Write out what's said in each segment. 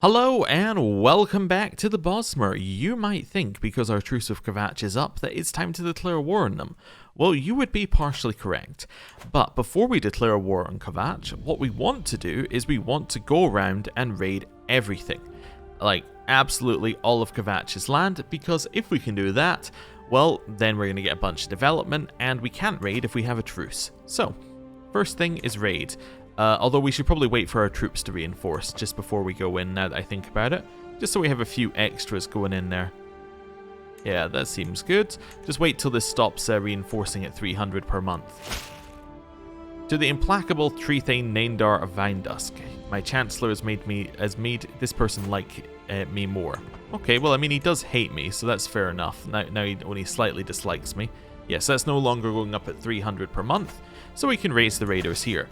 Hello and welcome back to the Bosmer. You might think because our truce with Kvatch is up that it's time to declare war on them. Well, you would be partially correct. But before we declare war on Kvatch, what we want to do is we want to go around and raid everything. Like, absolutely all of Kvatch's land, because if we can do that, well, then we're going to get a bunch of development, and we can't raid if we have a truce. So, first thing is raid. Although we should probably wait for our troops to reinforce just before we go in, now that I think about it. Just so we have a few extras going in there. Yeah, that seems good. Just wait till this stops reinforcing at 300 per month. To the implacable Trethane Naindar of Vindusk. My Chancellor has made this person like me more. Okay, well, I mean, he does hate me, so that's fair enough. Now he only slightly dislikes me. Yes, that's no longer going up at 300 per month, so we can raise the raiders here.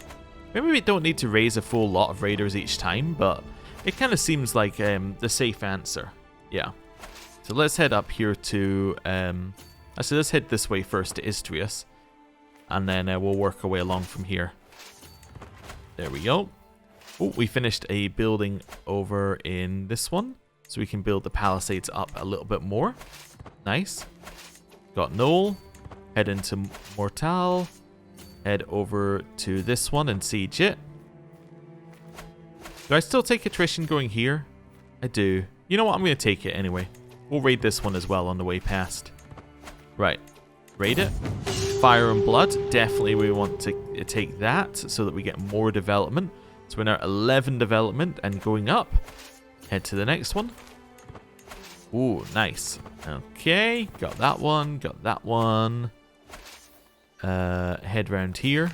Maybe we don't need to raise a full lot of raiders each time, but it kind of seems like the safe answer. Yeah. So let's head up here to... actually, let's head this way first to Istrius. And then we'll work our way along from here. There we go. Oh, we finished a building over in this one. So we can build the palisades up a little bit more. Nice. Got Knoll. Head into Mortal. Head over to this one and siege it. Do I still take attrition going here? I do. You know what? I'm going to take it anyway. We'll raid this one as well on the way past. Right. Raid it. Fire and Blood. Definitely we want to take that so that we get more development. So we're now 11 development and going up. Head to the next one. Ooh, nice. Okay. Got that one. Got that one. Head round here.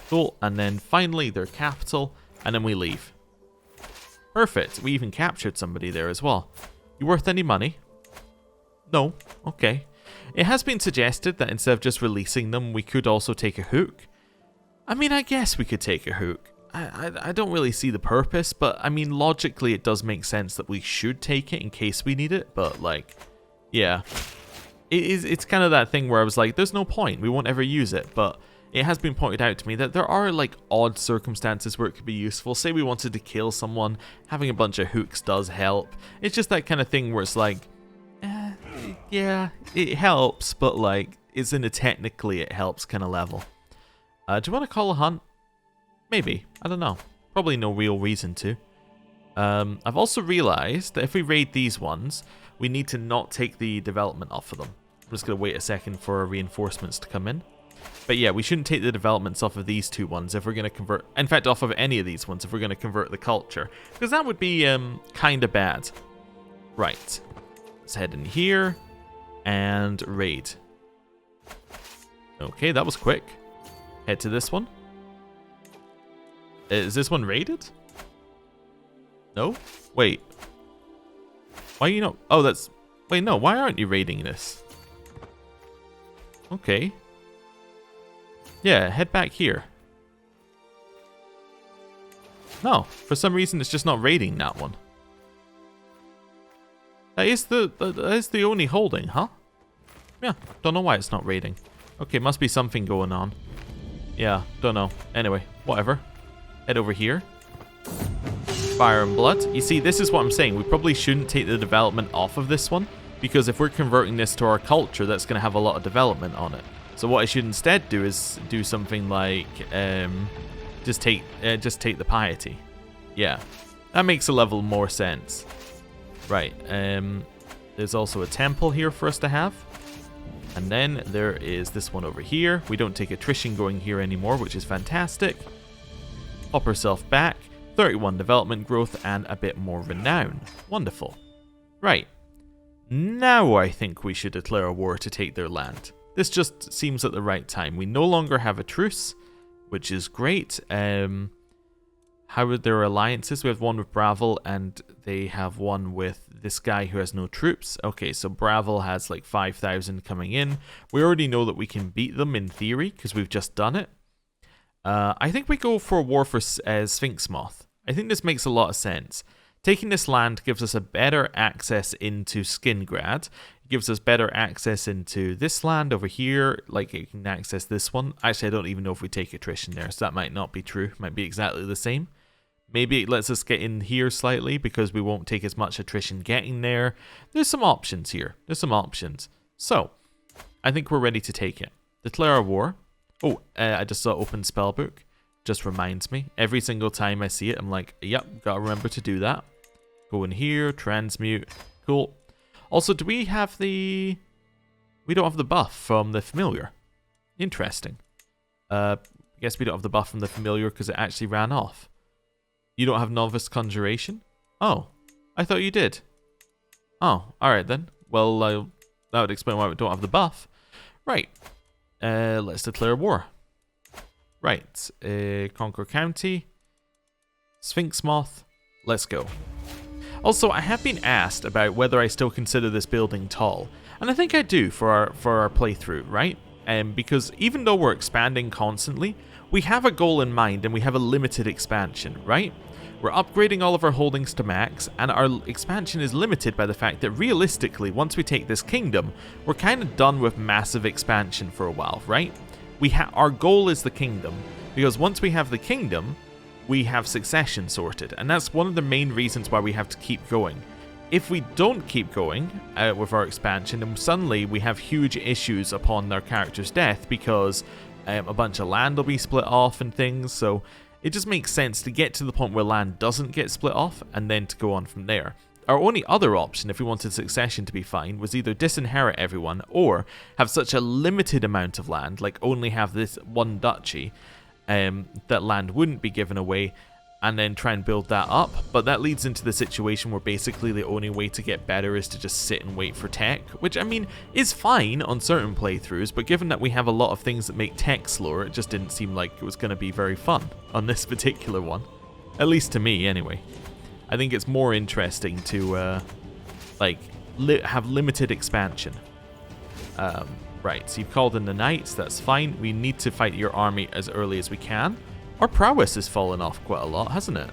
Cool. And then finally their capital, and then we leave. Perfect. We even captured somebody there as well. You worth any money? No. Okay. It has been suggested that instead of just releasing them, we could also take a hook. I mean, I guess we could take a hook. I don't really see the purpose, but I mean, logically it does make sense that we should take it in case we need it, but like, yeah. It's kind of that thing where I was like, there's no point, we won't ever use it, but it has been pointed out to me that there are like odd circumstances where it could be useful. Say we wanted to kill someone, having a bunch of hooks does help. It's just that kind of thing where it's like, yeah, it helps, but like, it's in a technically it helps kind of level. Do you want to call a hunt? Maybe, I don't know. Probably no real reason to. I've also realized that if we raid these ones, we need to not take the development off of them. I'm just going to wait a second for reinforcements to come in. But yeah, we shouldn't take the developments off of these two ones if we're going to convert... In fact, off of any of these ones if we're going to convert the culture. Because that would be kind of bad. Right. Let's head in here and raid. Okay, that was quick. Head to this one. Is this one raided? No? Wait. Why are you not... Oh, that's... Wait, no. Why aren't you raiding this? Okay. Yeah, head back here. No. For some reason, it's just not raiding that one. That is the only holding, huh? Yeah. Don't know why it's not raiding. Okay, must be something going on. Yeah, don't know. Anyway, whatever. Head over here. Fire and Blood. You see, this is what I'm saying. We probably shouldn't take the development off of this one, because if we're converting this to our culture, that's going to have a lot of development on it. So what I should instead do is do something like just take the piety. Yeah, that makes a level more sense. Right. There's also a temple here for us to have, and then there is this one over here. We don't take attrition going here anymore, which is fantastic. Pop herself back. 31 development growth and a bit more renown. Wonderful. Right. Now I think we should declare a war to take their land. This just seems at the right time. We no longer have a truce, which is great. How are their alliances? We have one with Bravil and they have one with this guy who has no troops. Okay, so Bravil has like 5,000 coming in. We already know that we can beat them in theory because we've just done it. I think we go for a war for Sphinx Moth. I think this makes a lot of sense. Taking this land gives us a better access into Skingrad. It gives us better access into this land over here. Like, it can access this one. Actually, I don't even know if we take attrition there, so that might not be true. Might be exactly the same. Maybe it lets us get in here slightly because we won't take as much attrition getting there. There's some options here. There's some options. So, I think we're ready to take it. Declare a war. Oh, I just saw open spellbook. Just reminds me. Every single time I see it, I'm like, yep, gotta remember to do that. Go in here, transmute. Cool. Also, do we have the... We don't have the buff from the familiar. Interesting. I guess we don't have the buff from the familiar because it actually ran off. You don't have novice conjuration? Oh, I thought you did. Oh, alright then. Well, that would explain why we don't have the buff. Right. Let's declare war. Right. Conquer County. Sphinx Moth. Let's go. Also, I have been asked about whether I still consider this building tall. And I think I do for our playthrough, right? Because even though we're expanding constantly, we have a goal in mind and we have a limited expansion, right? We're upgrading all of our holdings to max, and our expansion is limited by the fact that realistically, once we take this kingdom, we're kind of done with massive expansion for a while, right? Our goal is the kingdom, because once we have the kingdom, we have succession sorted, and that's one of the main reasons why we have to keep going. If we don't keep going with our expansion, then suddenly we have huge issues upon our character's death, because a bunch of land will be split off and things, so it just makes sense to get to the point where land doesn't get split off, and then to go on from there. Our only other option, if we wanted succession to be fine, was either disinherit everyone, or have such a limited amount of land, like only have this one duchy, that land wouldn't be given away, and then try and build that up. But that leads into the situation where basically the only way to get better is to just sit and wait for tech, which I mean is fine on certain playthroughs, but given that we have a lot of things that make tech slower, it just didn't seem like it was going to be very fun on this particular one. At least to me, anyway. I think it's more interesting to have limited expansion. Right, so you've called in the knights, that's fine. We need to fight your army as early as we can. Our prowess has fallen off quite a lot, hasn't it?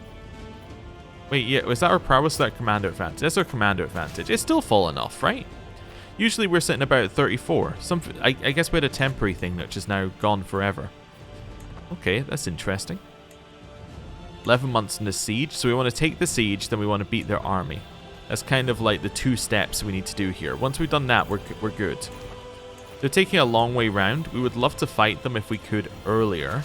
Wait, yeah, was that our prowess or that commander advantage? That's our commander advantage. It's still fallen off, right? Usually we're sitting about 34. I guess we had a temporary thing which is now gone forever. Okay, that's interesting. 11 months in the siege, so we want to take the siege, then we want to beat their army. That's kind of like the 2 steps we need to do here. Once we've done that, we're good. They're taking a long way round. We would love to fight them if we could earlier.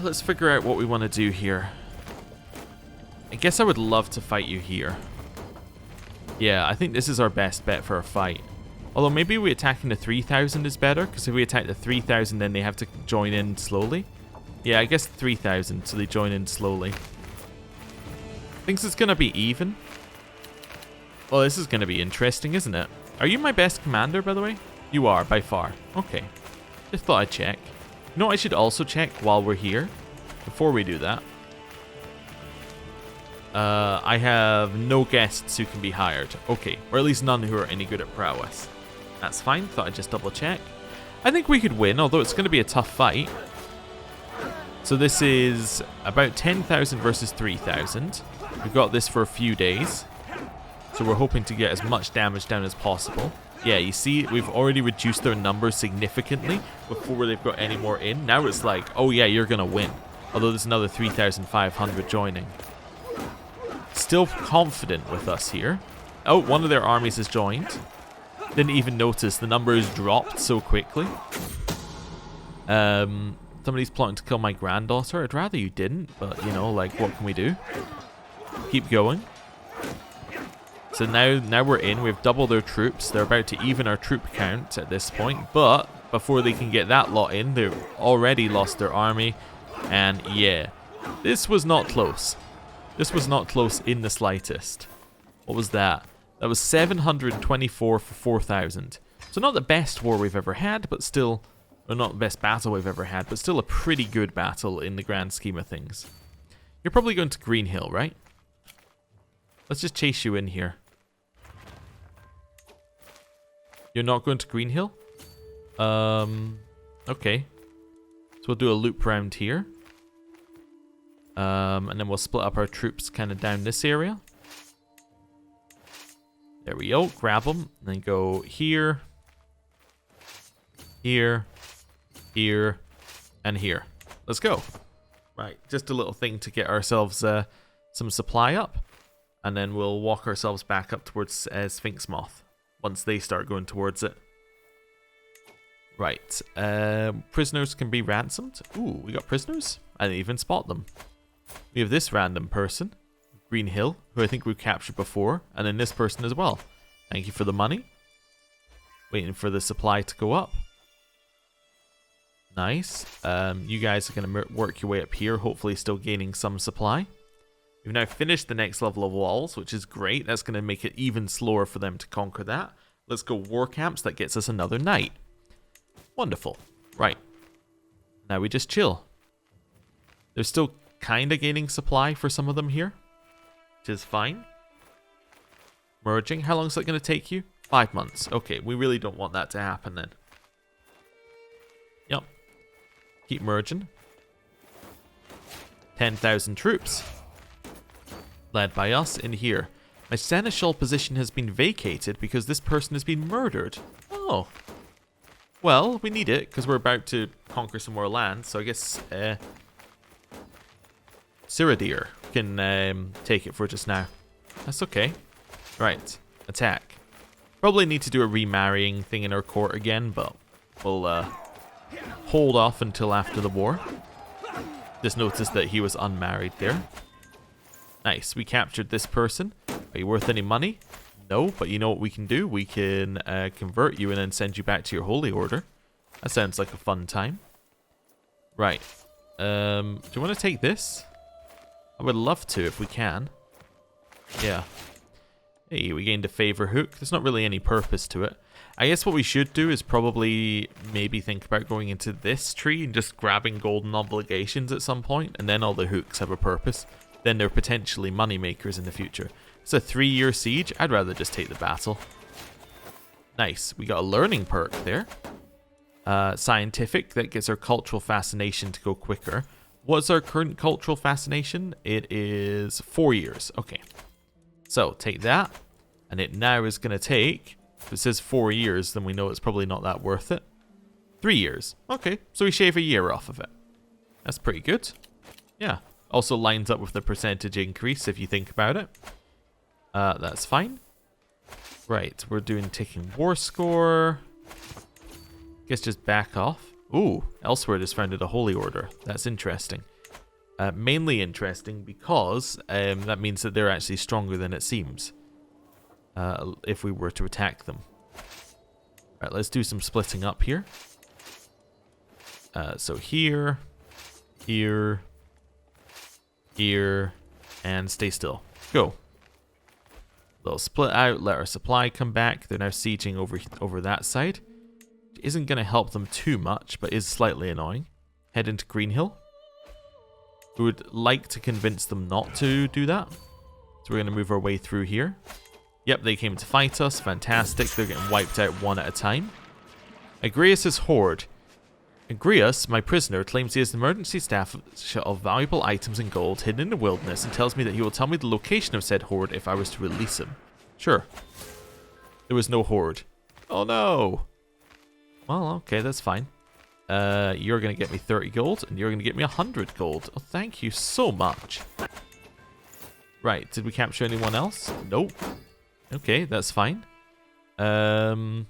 Let's figure out what we want to do here. I guess I would love to fight you here. Yeah, I think this is our best bet for a fight. Although maybe we attacking the 3,000 is better, because if we attack the 3,000 then they have to join in slowly. Yeah, I guess 3,000, so they join in slowly. Thinks it's going to be even. Well, this is going to be interesting, isn't it? Are you my best commander, by the way? You are, by far. Okay. Just thought I'd check. You know what I should also check while we're here? Before we do that. I have no guests who can be hired. Okay. Or at least none who are any good at prowess. That's fine. Thought I'd just double check. I think we could win, although it's going to be a tough fight. So this is about 10,000 versus 3,000. We've got this for a few days. So we're hoping to get as much damage down as possible. Yeah, you see, we've already reduced their numbers significantly before they've got any more in. Now it's like, oh yeah, you're going to win. Although there's another 3,500 joining. Still confident with us here. Oh, one of their armies has joined. Didn't even notice the numbers dropped so quickly. Somebody's plotting to kill my granddaughter. I'd rather you didn't, but you know, like, what can we do? Keep going. So now we're in. We've doubled their troops. They're about to even our troop count at this point. But before they can get that lot in, they've already lost their army. And yeah, this was not close. This was not close in the slightest. What was that? That was 724 for 4,000. So not the best war we've ever had, but still... Or not the best battle we've ever had, but still a pretty good battle in the grand scheme of things. You're probably going to Green Hill, right? Let's just chase you in here. You're not going to Green Hill? Okay. So we'll do a loop round here. And then we'll split up our troops kind of down this area. There we go. Grab them. And then go here. Here. Here. And here. Let's go. Right, just a little thing to get ourselves some supply up. And then we'll walk ourselves back up towards Sphinx Moth once they start going towards it. Right, prisoners can be ransomed. Ooh, we got prisoners? I didn't even spot them. We have this random person, Green Hill, who I think we captured before, and then this person as well. Thank you for the money. Waiting for the supply to go up. Nice. You guys are going to work your way up here, hopefully still gaining some supply. We've now finished the next level of walls, which is great. That's going to make it even slower for them to conquer that. Let's go war camps. That gets us another night. Wonderful. Right. Now we just chill. They're still kind of gaining supply for some of them here, which is fine. Merging. How long is that going to take you? 5 months. Okay, we really don't want that to happen then. Yep. Keep merging. 10,000 troops. Led by us in here. My seneschal position has been vacated because this person has been murdered. Oh. Well, we need it because we're about to conquer some more land, so I guess Ciradir can take it for just now. That's okay. Right, attack. Probably need to do a remarrying thing in our court again, but we'll hold off until after the war. Just noticed that he was unmarried there. Nice, we captured this person. Are you worth any money? No, but you know what we can do? We can convert you and then send you back to your holy order. That sounds like a fun time. Right. Do you want to take this? I would love to if we can. Yeah. Hey, we gained a favor hook. There's not really any purpose to it. I guess what we should do is probably maybe think about going into this tree and just grabbing golden obligations at some point, and then all the hooks have a purpose. Then they're potentially money makers in the future. It's a 3-year siege. I'd rather just take the battle. Nice. We got a learning perk there. Scientific. That gets our cultural fascination to go quicker. What's our current cultural fascination? It is 4 years. Okay. So, take that. And it now is going to take... If it says 4 years, then we know it's probably not that worth it. 3 years. Okay. So we shave a year off of it. That's pretty good. Yeah. Also lines up with the percentage increase if you think about it. That's fine. Right, we're doing ticking war score. Guess just back off. Ooh, Elsewhere just founded a holy order. That's interesting. Mainly interesting because that means that they're actually stronger than it seems. If we were to attack them. Right, let's do some splitting up here. So here, here, here, and stay still. Go. They'll split out, let our supply come back. They're now sieging over that side. Isn't going to help them too much, but is slightly annoying. Head into Greenhill. We would like to convince them not to do that. So we're going to move our way through here. Yep, they came to fight us. Fantastic. They're getting wiped out one at a time. Agrias' Hoard. Agrias, my prisoner, claims he has an emergency stash of valuable items and gold hidden in the wilderness and tells me that he will tell me the location of said hoard if I was to release him. Sure. There was no hoard. Oh no! Well, okay, that's fine. You're going to get me 30 gold, and you're going to get me 100 gold. Oh, thank you so much. Right, did we capture anyone else? Nope. Okay, that's fine. 9%.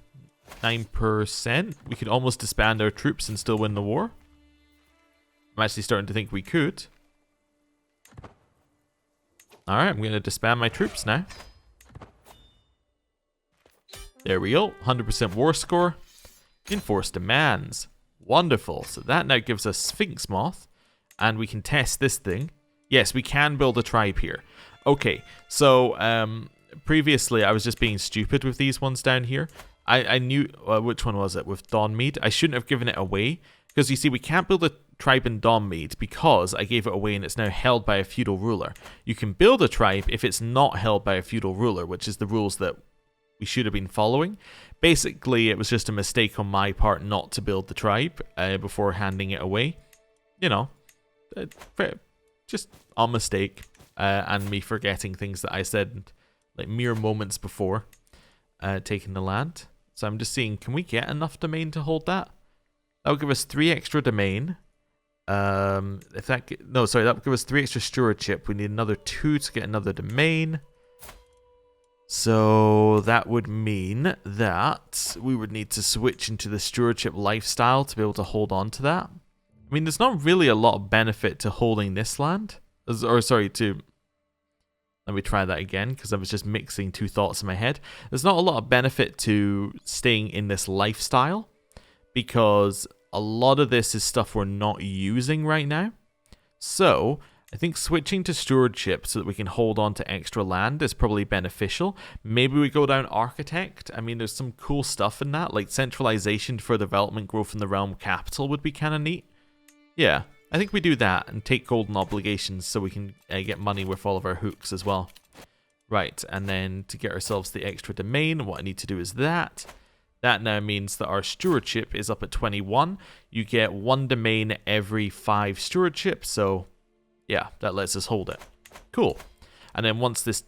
We could almost disband our troops and still win the war. I'm actually starting to think we could. Alright, I'm going to disband my troops now. There we go. 100% war score. Enforce demands. Wonderful. So that now gives us Sphinx Moth. And we can test this thing. Yes, we can build a tribe here. Okay, so previously I was just being stupid with these ones down here. I knew... which one was it? With Dawnmead? I shouldn't have given it away. Because you see, we can't build a tribe in Dawnmead because I gave it away and it's now held by a feudal ruler. You can build a tribe if it's not held by a feudal ruler, which is the rules that we should have been following. Basically, it was just a mistake on my part not to build the tribe before handing it away. You know, just a mistake. And me forgetting things that I said like mere moments before taking the land. So I'm just seeing, can we get enough domain to hold that? That'll give us 3 extra domain. If that... No, sorry, that would give us 3 extra stewardship. We need another 2 to get another domain. So that would mean that we would need to switch into the stewardship lifestyle to be able to hold on to that. I mean, there's not really a lot of benefit to holding this land. Or, sorry, to... Let me try that again, because I was just mixing 2 thoughts in my head. There's not a lot of benefit to staying in this lifestyle, because a lot of this is stuff we're not using right now. So, I think switching to stewardship so that we can hold on to extra land is probably beneficial. Maybe we go down architect. I mean, there's some cool stuff in that, like centralization for development growth in the realm capital would be kind of neat. Yeah, I think we do that and take golden obligations so we can get money with all of our hooks as well. Right, and then to get ourselves the extra domain, what I need to do is that. That now means that our stewardship is up at 21. You get 1 domain every 5 stewardship, so yeah, that lets us hold it. Cool. And then once this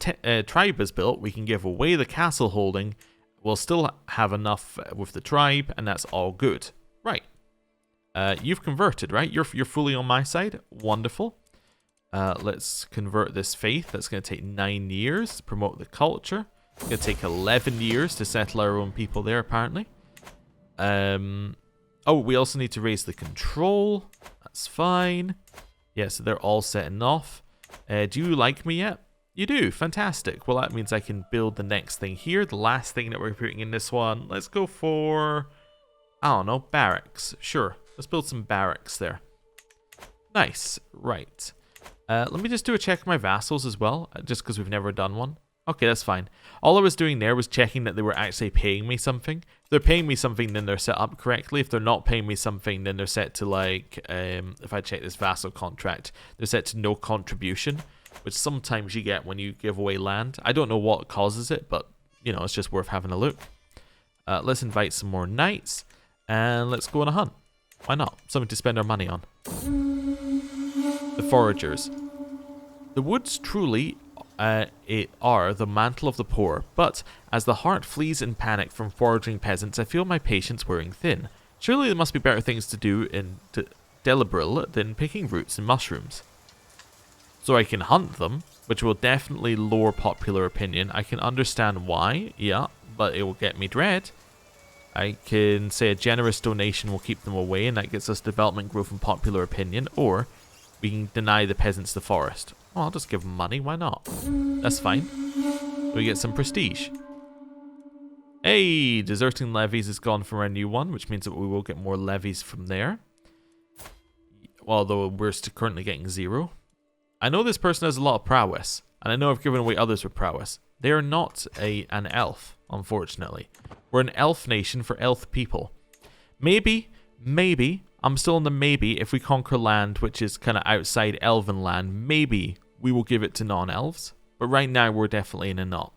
tribe is built, we can give away the castle holding. We'll still have enough with the tribe, and that's all good. Right. You've converted, right? You're fully on my side. Wonderful. Let's convert this faith. That's going to take 9 years to promote the culture. It's going to take 11 years to settle our own people there, apparently. Oh, we also need to raise the control. That's fine. Yeah, so they're all setting off. Do you like me yet? You do. Fantastic. Well, that means I can build the next thing here. The last thing that we're putting in this one. Let's go for, I don't know, barracks. Sure. Let's build some barracks there. Nice. Right. Let me just do a check of my vassals as well, just because we've never done one. Okay, that's fine. All I was doing there was checking that they were actually paying me something. If they're paying me something, then they're set up correctly. If they're not paying me something, then they're set to, like, if I check this vassal contract, they're set to no contribution, which sometimes you get when you give away land. I don't know what causes it, but, you know, it's just worth having a look. Let's invite some more knights, and let's go on a hunt. Why not? Something to spend our money on. The foragers. The woods truly are the mantle of the poor, but as the heart flees in panic from foraging peasants, I feel my patience wearing thin. Surely there must be better things to do in Delibril than picking roots and mushrooms. So I can hunt them, which will definitely lower popular opinion. I can understand why, yeah, but it will get me dread. I can say a generous donation will keep them away, and that gets us development growth and popular opinion, or we can deny the peasants the forest. Oh, I'll just give them money, why not? That's fine. We get some prestige. Hey, deserting levies is gone from our new one, which means that we will get more levies from there. Although we're currently getting 0. I know this person has a lot of prowess, and I know I've given away others with prowess. They are not an elf, unfortunately. We're an elf nation for elf people. Maybe, I'm still on the maybe, if we conquer land which is kind of outside elven land, maybe we will give it to non-elves. But right now we're definitely in a not.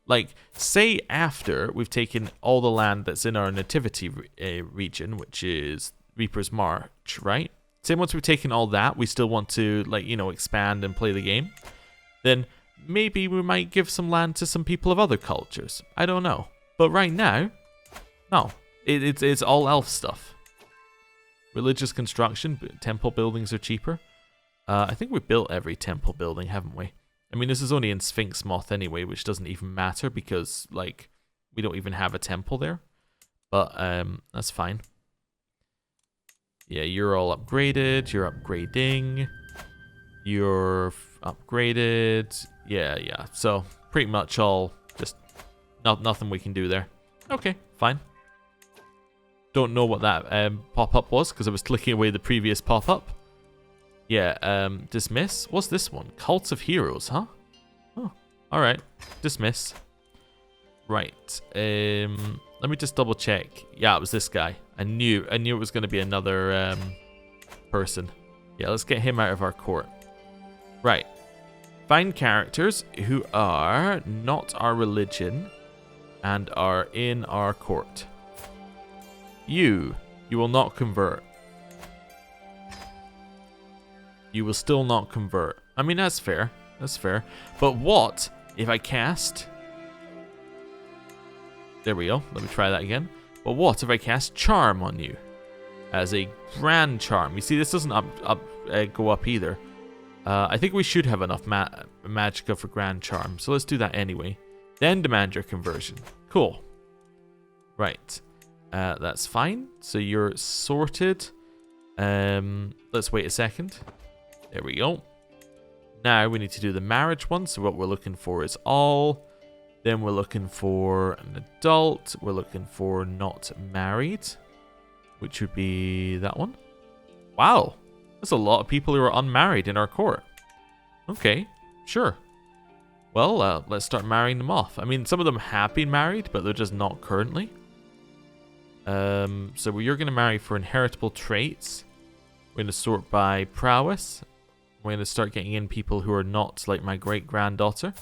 Like, say after we've taken all the land that's in our nativity region, which is Reaper's March, right? Say once we've taken all that, we still want to, like, you know, expand and play the game. Then maybe we might give some land to some people of other cultures. I don't know. But right now, no. It's all elf stuff. Religious construction, temple buildings are cheaper. I think we built every temple building, haven't we? I mean, this is only in Sphinx Moth anyway, which doesn't even matter because, like, we don't even have a temple there. But that's fine. Yeah, you're all upgraded. You're upgrading. You're upgraded. Yeah. So pretty much all just nothing we can do there. Okay, fine. Don't know what that pop-up was because I was clicking away the previous pop-up. Yeah, dismiss. What's this one? Cults of Heroes, huh? Oh, alright. Dismiss. Right. Let me just double check. Yeah, it was this guy. I knew it was going to be another person. Yeah, let's get him out of our court. Right. Find characters who are not our religion and are in our court. You will not convert. You will still not convert. I mean, that's fair. That's fair. But what if I cast... There we go. Let me try that again. But what if I cast Charm on you? as a grand charm. You see, this doesn't go up either. I think we should have enough magicka for grand charm, so let's do that anyway. Then demand your conversion. Cool. Right. That's fine. So you're sorted. Let's wait a second. There we go. Now we need to do the marriage one. So what we're looking for is all. Then we're looking for an adult. We're looking for not married, which would be that one. Wow. There's a lot of people who are unmarried in our court. Okay, sure. Well, let's start marrying them off. I mean, some of them have been married, but they're just not currently. So you're going to marry for inheritable traits. We're going to sort by prowess. We're going to start getting in people who are not like my great-granddaughter,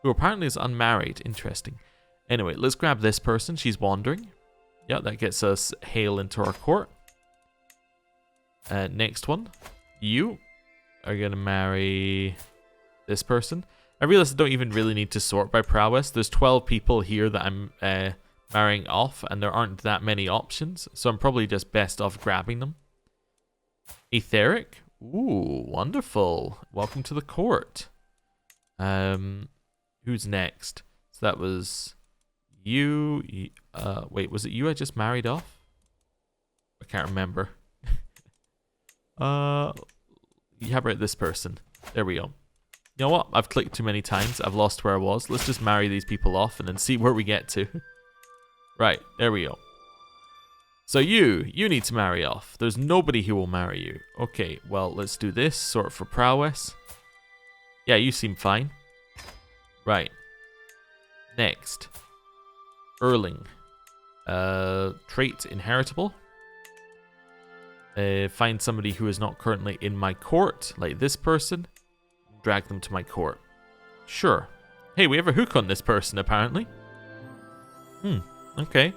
who apparently is unmarried. Interesting. Anyway, let's grab this person. She's wandering. Yeah, that gets us Hale into our court. Next one. You are going to marry this person. I realize I don't even really need to sort by prowess. There's 12 people here that I'm marrying off, and there aren't that many options, so I'm probably just best off grabbing them. Etheric. Ooh, wonderful. Welcome to the court. Who's next? So that was you. Wait, was it you I just married off? I can't remember. How about this person? There we go. You know what? I've clicked too many times. I've lost where I was. Let's just marry these people off and then see where we get to. Right, there we go. So you need to marry off. There's nobody who will marry you. Okay, well, let's do this. Sort for prowess. Yeah, you seem fine. Right. Next. Erling. Trait inheritable. Find somebody who is not currently in my court, like this person. Drag them to my court. Sure. Hey, we have a hook on this person, apparently. Okay.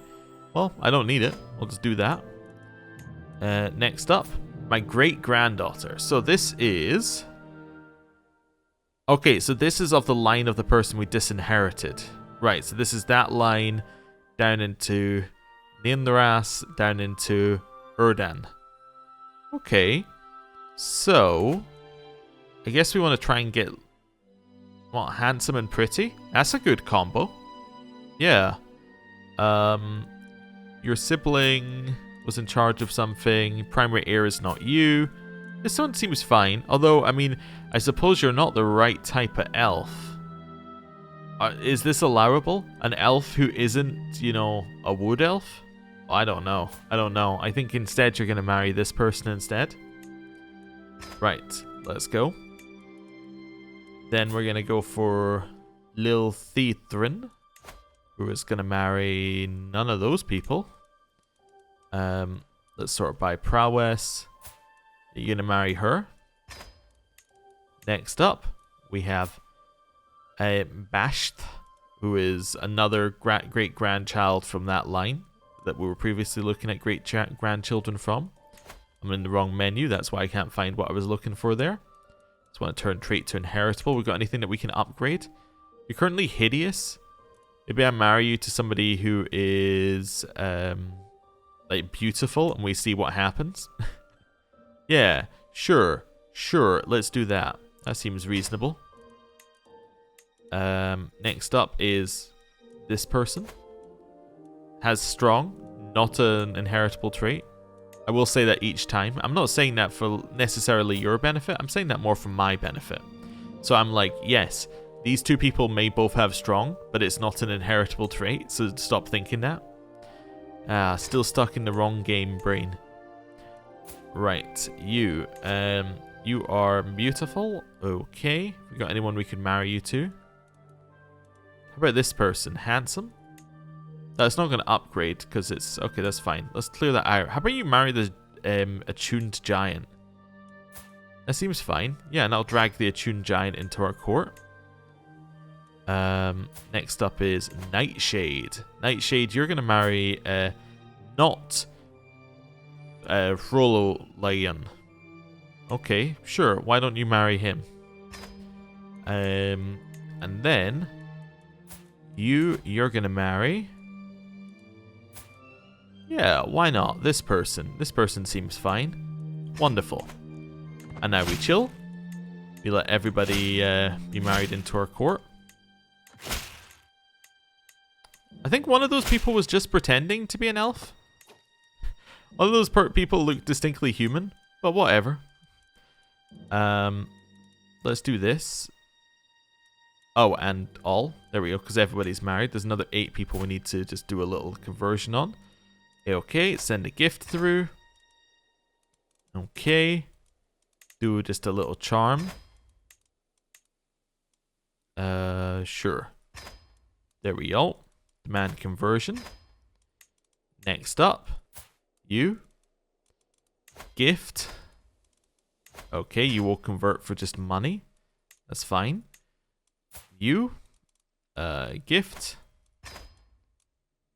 Well, I don't need it. We'll just do that. Next up, my great-granddaughter. So this is... Okay, so this is of the line of the person we disinherited. Right, so this is that line down into Nindaras, down into Erdan. Okay. So... I guess we want to try and get... What, handsome and pretty? That's a good combo. Yeah. Your sibling was in charge of something. Primary heir is not you. This one seems fine. Although, I mean, I suppose you're not the right type of elf. Is this allowable? An elf who isn't, you know, a wood elf? I don't know. I think instead you're going to marry this person instead. Right. Let's go. Then we're going to go for Lil Thethrin, who is going to marry none of those people. Let's sort by prowess. You're going to marry her. Next up, we have Basht, who is another great-grandchild from that line that we were previously looking at great-grandchildren from. I'm in the wrong menu, that's why I can't find what I was looking for there. Just want to turn trait to inheritable. We've got anything that we can upgrade? You're currently hideous. Maybe I marry you to somebody who is like beautiful, and we see what happens. Yeah, sure, let's do that. That seems reasonable. Next up is this person. Has strong, not an inheritable trait. I will say that each time. I'm not saying that for necessarily your benefit. I'm saying that more for my benefit. So I'm like, yes, these two people may both have strong, but it's not an inheritable trait, so stop thinking that. Still stuck in the wrong game, brain. Right, you are beautiful. Okay, we got anyone we could marry you to? How about this person? Handsome? That's not going to upgrade because it's... Okay, that's fine. Let's clear that out. How about you marry the attuned giant? That seems fine. Yeah, and I'll drag the attuned giant into our court. Next up is Nightshade. Nightshade, you're going to marry not Frollo Lion. Okay, sure. Why don't you marry him? And then you're going to marry... Yeah, why not? This person. This person seems fine. Wonderful. And now we chill. We let everybody be married into our court. I think one of those people was just pretending to be an elf. One of those people looked distinctly human, but whatever. Let's do this. Oh, and all. There we go, because everybody's married. There's another 8 people we need to just do a little conversion on. Okay, send a gift through. Okay. Do just a little charm. Sure. There we go. Demand conversion. Next up. You. Gift. Okay, you will convert for just money. That's fine. You. Gift.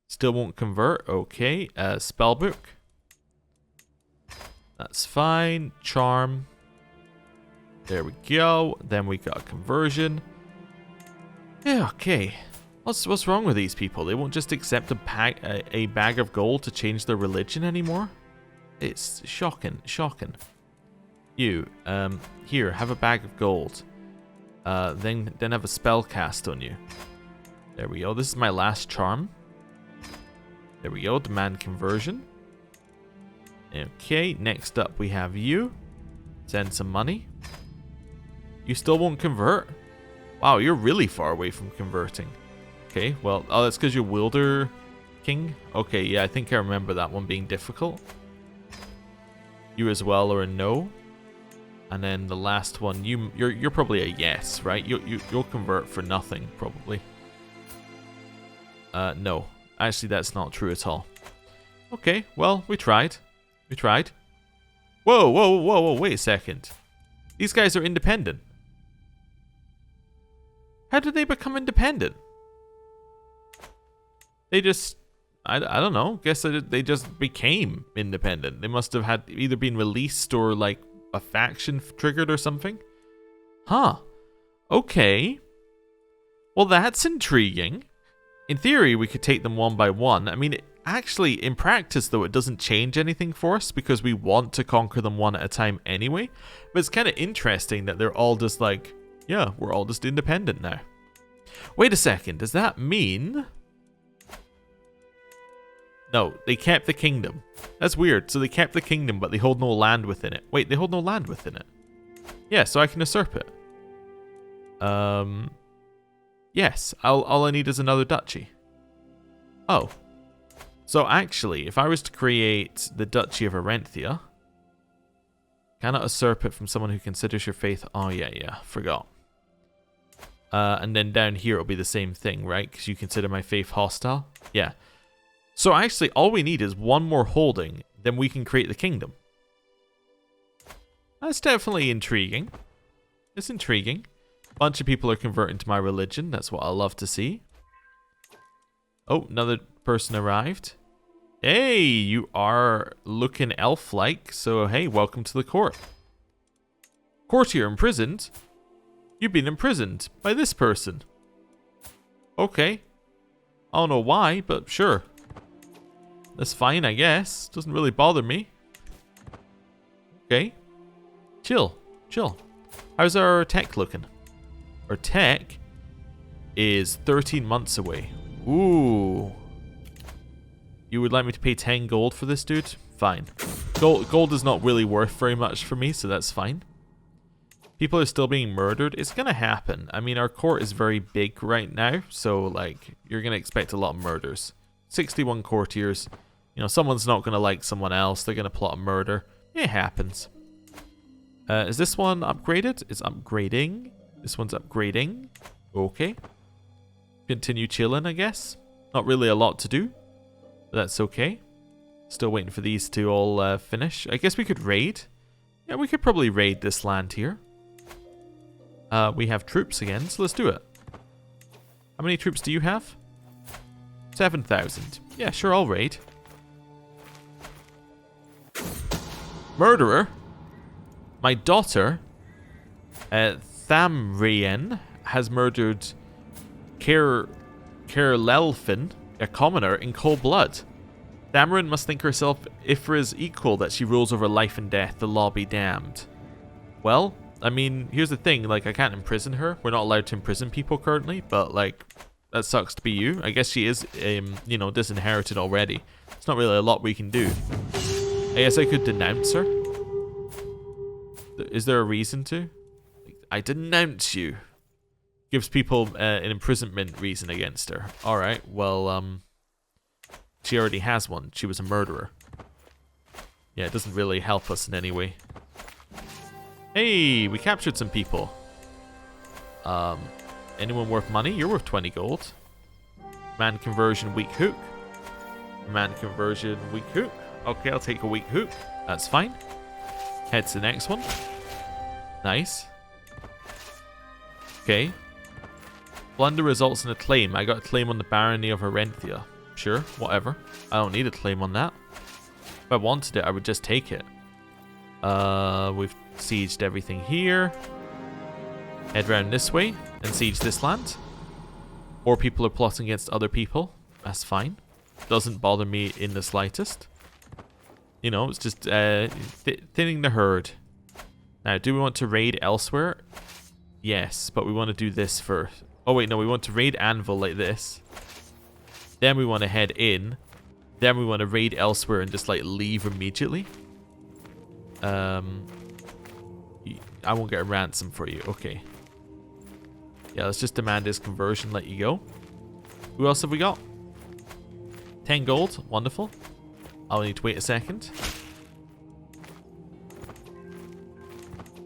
Still won't convert. Okay. Spellbook. That's fine. Charm. There we go. Then we got a conversion. Yeah, okay. What's wrong with these people? They won't just accept a bag of gold to change their religion anymore? It's shocking, shocking. You, here, have a bag of gold. Then have a spell cast on you. There we go. This is my last charm. There we go. Demand conversion. Okay, next up we have you. Send some money. You still won't convert? Wow, you're really far away from converting. Okay, well, oh, that's because you're Wilder King? Okay, yeah, I think I remember that one being difficult. You as well are a no. And then the last one, you're probably a yes, right? You'll convert for nothing, probably. No. Actually, that's not true at all. Okay, well, we tried. We tried. Whoa, whoa, whoa, whoa, wait a second. These guys are independent. How did they become independent? They just... I don't know. Guess they just became independent. They must have had either been released or, like, a faction triggered or something. Huh. Okay. Well, that's intriguing. In theory, we could take them one by one. I mean, actually, in practice, though, it doesn't change anything for us because we want to conquer them one at a time anyway. But it's kind of interesting that they're all just like, yeah, we're all just independent now. Wait a second. Does that mean... No, they kept the kingdom. That's weird. So they kept the kingdom, but they hold no land within it. Wait, they hold no land within it? Yeah, so I can usurp it. Yes, all I need is another duchy. Oh. So actually, if I was to create the Duchy of Arenthia, cannot usurp it from someone who considers your faith... Oh, yeah, forgot. And then down here it'll be the same thing, right? Because you consider my faith hostile? Yeah. So actually, all we need is one more holding, then we can create the kingdom. That's definitely intriguing. It's intriguing. A bunch of people are converting to my religion. That's what I love to see. Oh, another person arrived. Hey, you are looking elf-like, so hey, welcome to the court. Courtier imprisoned? You've been imprisoned by this person. Okay. I don't know why, but sure. That's fine, I guess. Doesn't really bother me. Okay. Chill. How's our tech looking? Our tech is 13 months away. Ooh. You would like me to pay 10 gold for this dude? Fine. Gold is not really worth very much for me, so that's fine. People are still being murdered. It's gonna happen. I mean, our court is very big right now, so, like, you're gonna expect a lot of murders. 61 courtiers. You know, someone's not gonna like someone else. They're gonna plot a murder. It happens. Is this one upgraded? It's upgrading. This one's upgrading. Okay. Continue chilling, I guess. Not really a lot to do. But that's okay. Still waiting for these to all finish. I guess we could raid. Yeah, we could probably raid this land here. We have troops again, so let's do it. How many troops do you have? 7,000. Yeah, sure, I'll raid. Murderer? My daughter, Tamriel, has murdered Kerlelfin, a commoner, in cold blood. Dameron must think herself Ifra's equal, that she rules over life and death, the law be damned. Well, I mean, here's the thing, like, I can't imprison her. We're not allowed to imprison people currently, but, like, that sucks to be you. I guess she is, you know, disinherited already. It's not really a lot we can do. I guess I could denounce her. Is there a reason to? I denounce you. Gives people an imprisonment reason against her. Alright, well, she already has one. She was a murderer. Yeah, it doesn't really help us in any way. Hey, we captured some people. Anyone worth money? You're worth 20 gold. Man conversion, weak hook. Man conversion, weak hook. Okay, I'll take a weak hook. That's fine. Head to the next one. Nice. Okay. Plunder results in a claim. I got a claim on the barony of Arenthia. Sure, whatever. I don't need a claim on that. If I wanted it, I would just take it. We've sieged everything here. Head round this way and siege this land. Or people are plotting against other people. That's fine. Doesn't bother me in the slightest. You know, it's just thinning the herd. Now, do we want to raid elsewhere? Yes, but we want to do this first. Oh wait, no, we want to raid Anvil like this. Then we want to head in. Then we want to raid elsewhere and just like leave immediately. I won't get a ransom for you. Okay. Yeah, let's just demand his conversion, let you go. Who else have we got? 10 gold. Wonderful. I'll need to wait a second.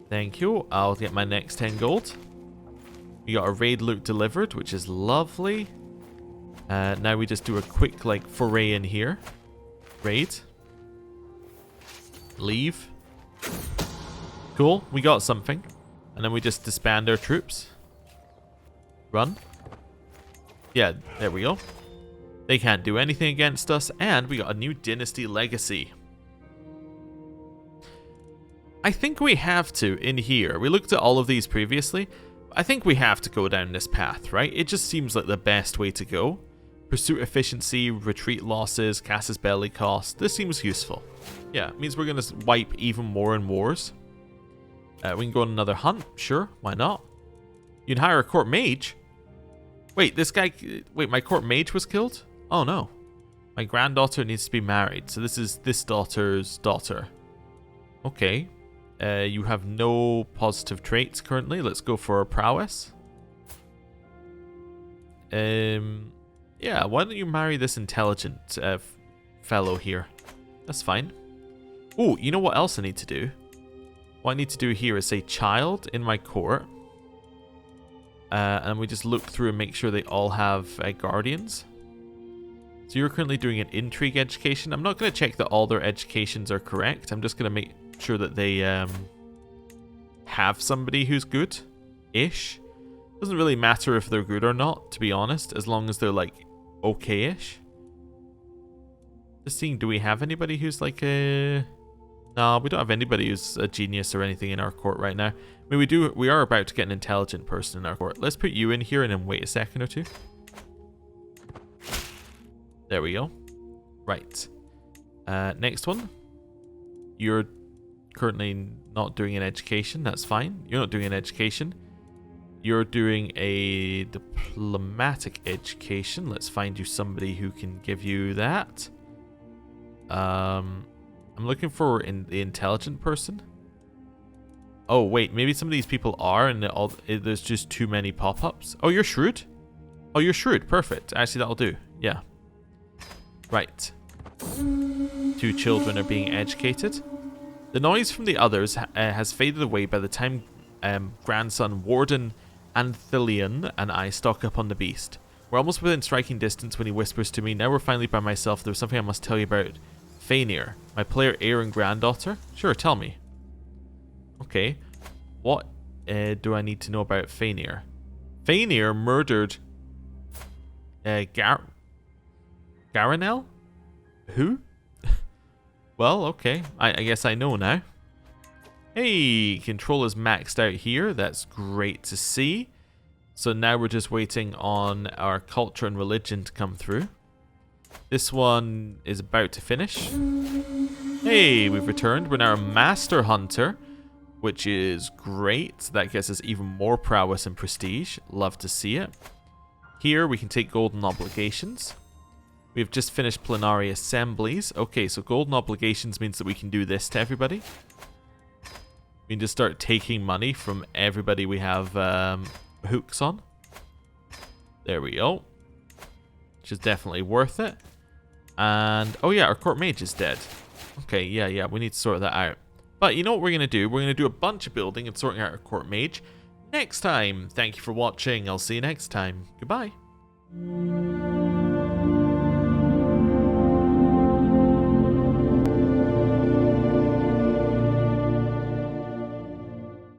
Thank you. I'll get my next 10 gold. We got a raid loot delivered, which is lovely. Now we just do a quick like foray in here. Raid. Leave. Cool. We got something. And then we just disband our troops. Run. Yeah, there we go. They can't do anything against us. And we got a new dynasty legacy. I think we have to in here. We looked at all of these previously. I think we have to go down this path, right? It just seems like the best way to go. Pursuit efficiency, retreat losses, Casus Belli cost. This seems useful. Yeah, it means we're going to wipe even more in wars. We can go on another hunt. Sure, why not? You can hire a court mage. Wait, this guy... Wait, my court mage was killed? Oh, no. My granddaughter needs to be married. So this is this daughter's daughter. Okay. You have no positive traits currently. Let's go for prowess. Yeah, why don't you marry this intelligent fellow here? That's fine. Oh, you know what else I need to do? What I need to do here is say child in my court. And we just look through and make sure they all have guardians. So you're currently doing an intrigue education. I'm not going to check that all their educations are correct. I'm just going to make sure that they have somebody who's good-ish. Doesn't really matter if they're good or not, to be honest, as long as they're like okay-ish. Just seeing, do we have anybody who's like a... No, we don't have anybody who's a genius or anything in our court right now. I mean, we are about to get an intelligent person in our court. Let's put you in here and then wait a second or two. There we go. Right. Next one. You're currently not doing an education. That's fine. You're not doing an education. You're doing a diplomatic education. Let's find you somebody who can give you that. I'm looking for the intelligent person. Oh, wait. Maybe some of these people are, and there's just too many pop-ups. Oh, you're shrewd? Oh, you're shrewd. Perfect. Actually, that'll do. Yeah. Right. 2 children are being educated. The noise from the others has faded away by the time grandson Warden Anthilion and I stock up on the beast. We're almost within striking distance when he whispers to me, now we're finally by myself. There's something I must tell you about Faenir, my player heir and granddaughter. Sure, tell me. Okay. What do I need to know about Faenir? Faenir murdered Garanel? Who? Well, okay. I guess I know now. Hey, control is maxed out here. That's great to see. So now we're just waiting on our culture and religion to come through. This one is about to finish. Hey, we've returned. We're now a Master Hunter, which is great. That gets us even more prowess and prestige. Love to see it. Here, we can take golden obligations. We've just finished plenary assemblies. Okay, so golden obligations means that we can do this to everybody. We can just start taking money from everybody we have hooks on. There we go. Which is definitely worth it. And, oh yeah, our court mage is dead. Okay, yeah, we need to sort that out. But you know what we're going to do? We're going to do a bunch of building and sorting out our court mage next time. Thank you for watching. I'll see you next time. Goodbye.